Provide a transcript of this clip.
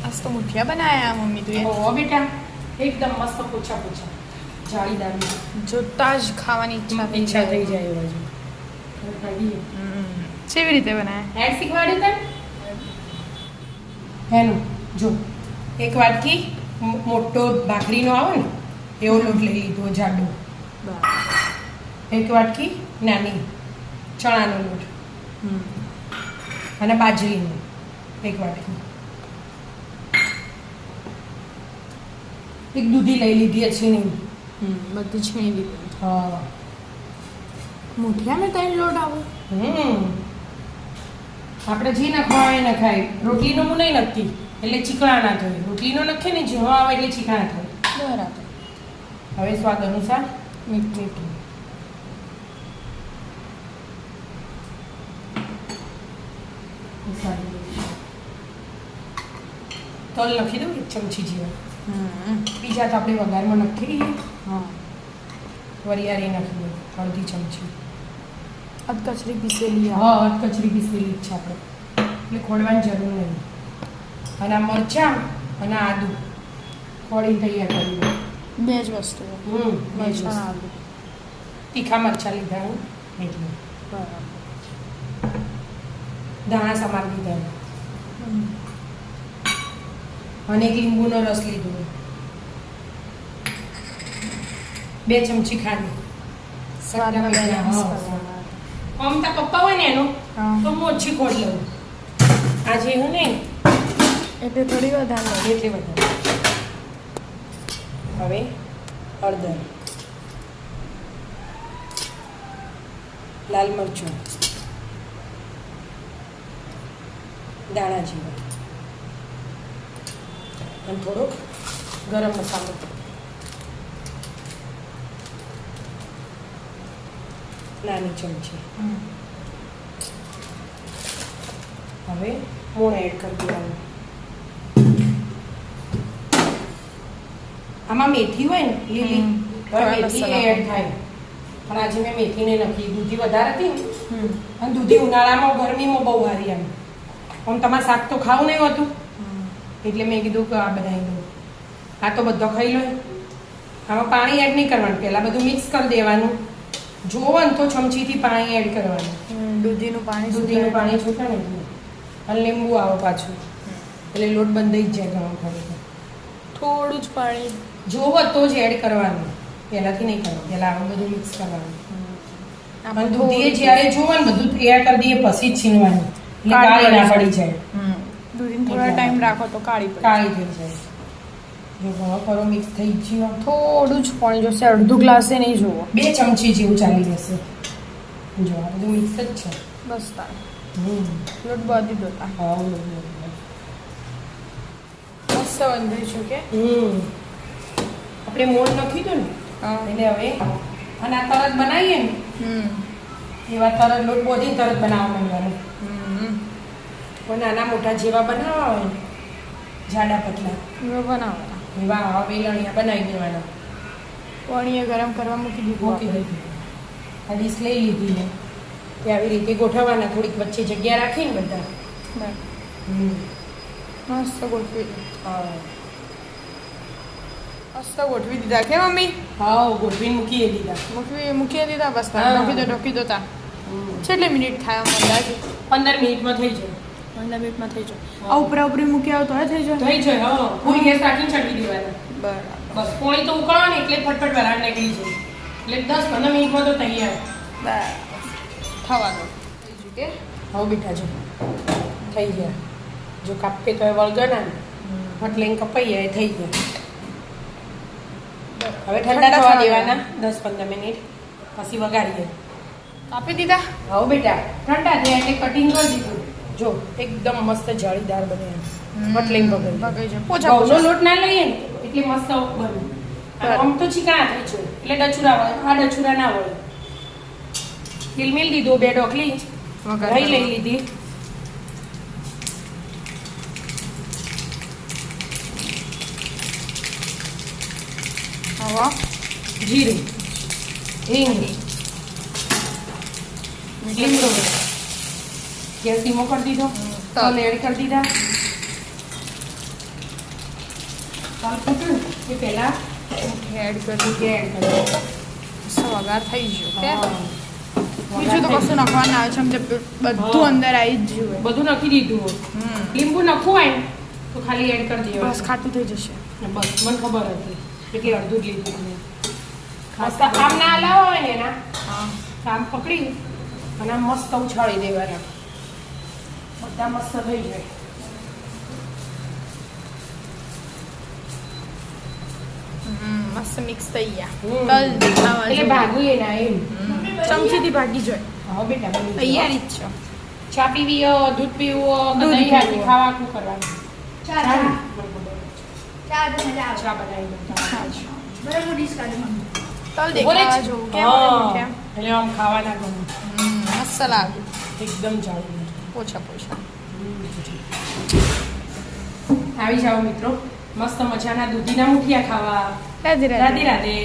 आज तो मुठिया बनाया मम्मी तो ઓ બેટા એકદમ મસ્ત પોચા પોચા જાળીદાર જોતા જ ખાવાની ઈચ્છા થઈ જાય એવા જો કેવી રીતે બનાયા હેડ શીખવાડ્યું તને હેનું જો એક વાટકી મોટો ભાખરીનો આવે ને એવો લોટ લઈ લીધો જાડો એક વાટકી નાની ચણાનો લોટ અને બાજરીનો એક વાટકી એક દૂધી લઈ લીધી છીણી બધી છીણી લીધી હા મુઠિયા મેં ત્રણ લોટ આવો આપણે જે નખાય એ નખાય રોટલીનો હું નહીં નખતી એટલે ચીકણા ના થાય રોટલીનો નખે ને જેવો આવે એટલે ચીકણા થાય બરાબર હવે સ્વાદ અનુસાર મીઠું તલ નાખી દઉં એક ચમચી જેવા બીજા તો આપણે વઘારમાં નાખી દઈએ હા વરિયાળી નાખી દઈએ અડધી ચમચી અધ કચરી પીસેલી હા કચરી પીસેલી જ છે આપણે એટલે ખોડવાની જરૂર નહીં અને આ મરચાં અને આદુ ખોડીને તૈયાર કરી દઉં બે જ વસ્તુઓ મરચાં આદુ તીખા મરચાં લીધા હું એટલે બરાબર દાણા સમાર દીધા અને એક લીંબુનો રસ લીધો 2 ચમચી ખાંડ સ્વાદમાં બેલેન્સ કરવાના મમતા પપ્પા હોય ને એનો તો હું ઓછી ખોડ લઉં આજે હું ને એટલે થોડી વધારે એટલે વધારે હવે હળદર લાલ મરચું દાણા જીરું અને થોડોક ગરમ મસાલો નાની ચમચી હવે મૂળ એડ કરી દેવાનું આમાં મેથી હોય ને લીલી મેથી એડ થાય પણ આજે મેં મેથીને નાખી દૂધી વધારે હતી અને દૂધી ઉનાળામાં ગરમીમાં બહુ સારી એમ આમ તમારે શાક તો ખાવું નહીં હોતું એટલે મેં કીધું કે આ બનાવી દઉં આ તો બધો ખાઈ લો આમાં પાણી એડ નહીં કરવાનું પહેલાં બધું મિક્સ કરી દેવાનું જોવો ને તો ચમચીથી પાણી એડ કરવાનું દૂધીનું પાણી છૂટે ને અને લીંબુ આવો પાછું એટલે લોટ બંધાઈ જ જાય ગરમ કરી થોડું જ પાણી જોવો તો જ એડ કરવાનું પહેલાંથી નહીં કરવાનું પહેલાં આવું બધું મિક્સ કરવાનું અને દૂધીએ જ્યારે જોવો ને બધું તૈયાર કરી દઈએ પછી જ છીનવાનું એટલે કાળી ના પડી જાય દૂધીને થોડા ટાઈમ રાખો તો કાળી થઈ જાય જો ઘણો ખરો મિક્સ થઈ ગયો થોડું જ પાણી જોશે અડધું ગ્લાસે નહીં જોવો 2 ચમચી જેવું ચાલી જશે જો આ બધું મિક્સ જ છે બસ તાર લોટ બાંધી દો હા મસ્ત બંધાઈ છે કે આપણે મોણ નાખી દો ને એટલે હવે અને આ તરત બનાવીએ ને એવા તરત લોટ બોધી તરત બનાવવા માંડવાનું કોઈ નાના મોટા જેવા બનાવવા હોય ને જાડા પતલા બનાવવાના એવા વેલણિયા બનાવી દેવાના પાણીએ ગરમ કરવા મૂકી દીધું આ ડીશ લઈ લીધી ને તે આવી રીતે ગોઠવવાના થોડીક વચ્ચે જગ્યા રાખીને બધા મસ્ત ગોઠવી મસ્ત ગોઠવી દીધા કે મમ્મી હા ગોઠવીને મૂકી દીધા મૂકી દીધા બસ ઢોકી દો તા કેટલી મિનિટ થાય અંદાજે 15 મિનિટમાં થઈ જાય 15 મિનિટમાં થઈ જાય આ ઉપરા ઉપરી મૂકી આવો તો થઈ જાય હા પૂરી ગેસ રાખીને ચડવી દેવાના બરાબર બસ પોણી તો ઉકળો ને એટલે ફટફટ વરાળ નીકળી જાય એટલે 10-15 મિનિટમાં તો તૈયાર બરાબર થવા દો થઈ ગયું કે હવે બેટા જો થઈ ગયા જો કાપે તો વળગના ને એટલે કપાઈ જાય થઈ ગયા હવે ઠંડા થવા દેવાના 10-15 મિનિટ પછી વગાડીએ કાપી દીધા હવે બેટા ઠંડા થયા એટલે કટિંગ કરી દીધું જો એકદમ મસ્ત જાળીદાર બને મટલીમ બગડી જાય ઘઉંનો લોટ ના લઈએ ને એટલે મસ્ત બને આમ તો ચીકણા થઈ છે એટલે ડચુરા વળે આ ડચુરા ના વળે મિલ દીધો 2 ઢોકલી દહીં લઈ લીધી હવે જીરું હિંગ લીમડો ગેસ ધીમો કરી દીધો તલ એડ કરી દીધા તલ ફૂટ્યું એ પહેલા એડ કરી ઘી એડ કરો. વઘાર થઈ ગયો કે હા. બીજું તો કશું નાખવાનું આવે છે આમ જે બધું અંદર આવી જ ગયું બધું નાખી દીધું. લીંબુ નાખવું હોય ને તો ખાલી એડ કરી દેવાનું. બસ ખાતું થઈ જશે બસ મને ખબર હતી એટલે અડધું જ લીધું મેં. મસ્ત આમ ના હલાવો હોય ને એના આમ પકડી અને આમ મસ્ત ઉછાળી દેવાના. બધા મસ્ત થઈ જાય. મસ્ત મિક્સ થઈ ગયા હમ. તલ દેખાવા એટલે જોઈએ. ભાગવું એના એમ. ચમચીથી ભાગી જોઈએ હા બેટા બની ગયું. તૈયારી જ છે ચા પીવી હોય, દૂધ પીવું હોય, કે દૂધ દહીં હાથે પીવું હોય. ખાવા શું કરવાનું? ચા ચા. ચા તો મજા આવે ચા બનાવી દઉં. બરાબર ડીશ કાઢી મને તલ બોલે દેખાવા જ. જેવું કેમ હા. કેમ એટલે આમ ખાવાના ગમે. મસ્ત લાગે એકદમ ચાલુ. પોછા પોછા આવી જાઓ મિત્રો, મસ્ત મજાના દૂધીના મુઠિયા ખાવા. રાધે રાધે રાધે.